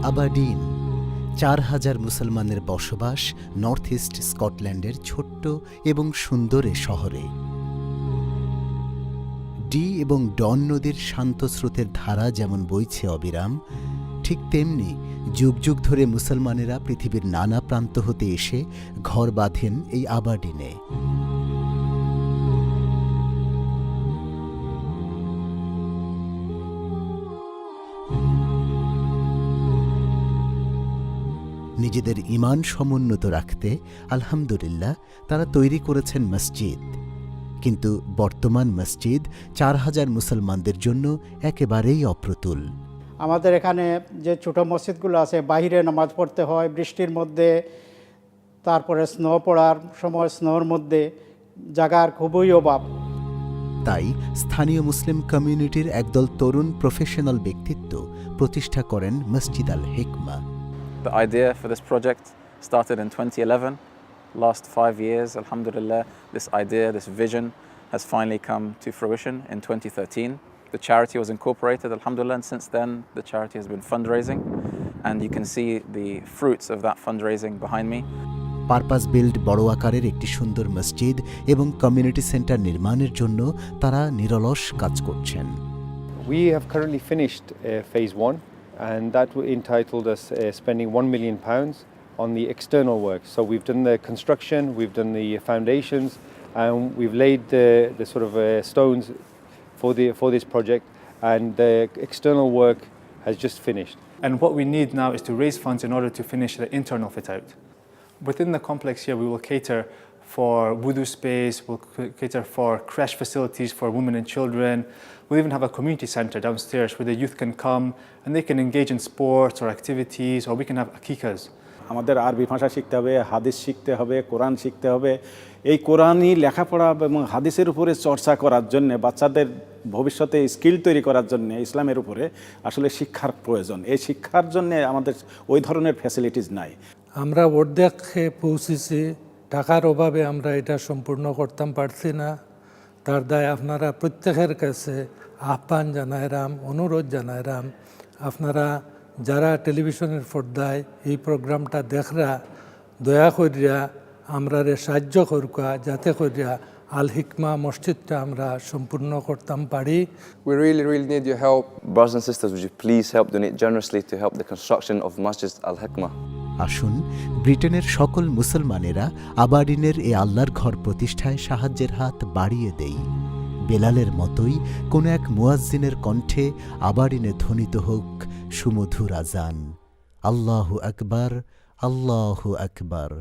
Aberdeen ৪,০০০ মুসলমানের বসবাস north east স্কটল্যান্ডের ছোট্ট এবং সুন্দর এ শহরে। ডি এবং ডন নদীর শান্ত স্রোতের ধারা যেমন বইছে অবিরাম, ঠিক তেমনি যুগ যুগ ধরে মুসলমানেরা পৃথিবীর নানা প্রান্ত হতে এসে ঘর বাঁধেন এই আবারডিনে। নিজেদের ঈমান সমুন্নত রাখতে আলহামদুলিল্লাহ তারা তৈরি করেছেন মসজিদ, কিন্তু বর্তমান মসজিদ ৪,০০০ মুসলমানদের জন্য একেবারেই অপ্রতুল। আমাদের এখানে যে ছোটো মসজিদগুলো আছে, বাইরে নামাজ পড়তে হয় বৃষ্টির মধ্যে, তারপরে স্নো পড়ার সময় স্নোর মধ্যে জায়গার খুবই অভাব। তাই স্থানীয় মুসলিম কমিউনিটির একদল তরুণ প্রফেশনাল ব্যক্তিত্ব প্রতিষ্ঠা করেন মসজিদ আল হিকমা। The idea for this project started in 2011. Last 5 years, alhamdulillah, this idea, this vision has finally come to fruition in 2013. The charity was incorporated, alhamdulillah, and since then the charity has been fundraising, and you can see the fruits of that fundraising behind me. Purpose build বড় আকারের একটি সুন্দর মসজিদ এবং community centre নির্মাণের জন্য তারা নিরলস কাজ করছেন। We have currently finished phase 1, and that entitled us spending £1 million on the external work. So we've done the construction, we've done the foundations, and we've laid the sort of stones for this project, and the external work has just finished. And what we need now is to raise funds in order to finish the internal fit out. Within the complex here, we will cater for wudu space, we'll cater for crash facilities for women and children. We'll even have a community centre downstairs where the youth can come and they can engage in sports or activities, or we can have akikas. আমাদের আরবি ভাষা শিখতে হবে, হাদিস শিখতে হবে, কোরআন শিখতে হবে। এই কোরআনই লেখাপড়া এবং হাদিসের উপরে চর্চা করার জন্য, বাচ্চাদের ভবিষ্যতে স্কিল তৈরি করার জন্য ইসলামের উপরে আসলে শিক্ষার প্রয়োজন। এই শিক্ষার জন্য আমাদের ওই ধরনের ফ্যাসিলিটিস নাই। আমরা অর্ধেকে পৌঁছেছি, টাকার অভাবে আমরা এটা সম্পূর্ণ করতাম পারছি না। তার দায় আপনারা প্রত্যেকের কাছে আহ্বান জানাইরাম, অনুরোধ জানাইরাম, আপনারা যারা টেলিভিশনের পর্দায় এই প্রোগ্রামটা দেখরা দয়া করিয়া আমরা সাহায্য করুকা, যাতে করিয়া আল হিকমা মসজিদটা আমরা সম্পূর্ণ করতাম পারি। We really need your help. Brothers and sisters, would you please help donate generously to help the construction of Masjid Al Hikmah? আসুন ব্রিটেনের সকল মুসলমানেরা আবারডিনের এ আল্লাহর ঘর প্রতিষ্ঠায় সাহায্যের হাত বাড়িয়ে দেই। বেলালের মতোই কোন এক মুয়াজ্জিনের কণ্ঠে আবারডিনে ধ্বনিত হোক সুমধুর আজান, আল্লাহু আকবার, আল্লাহু আকবার।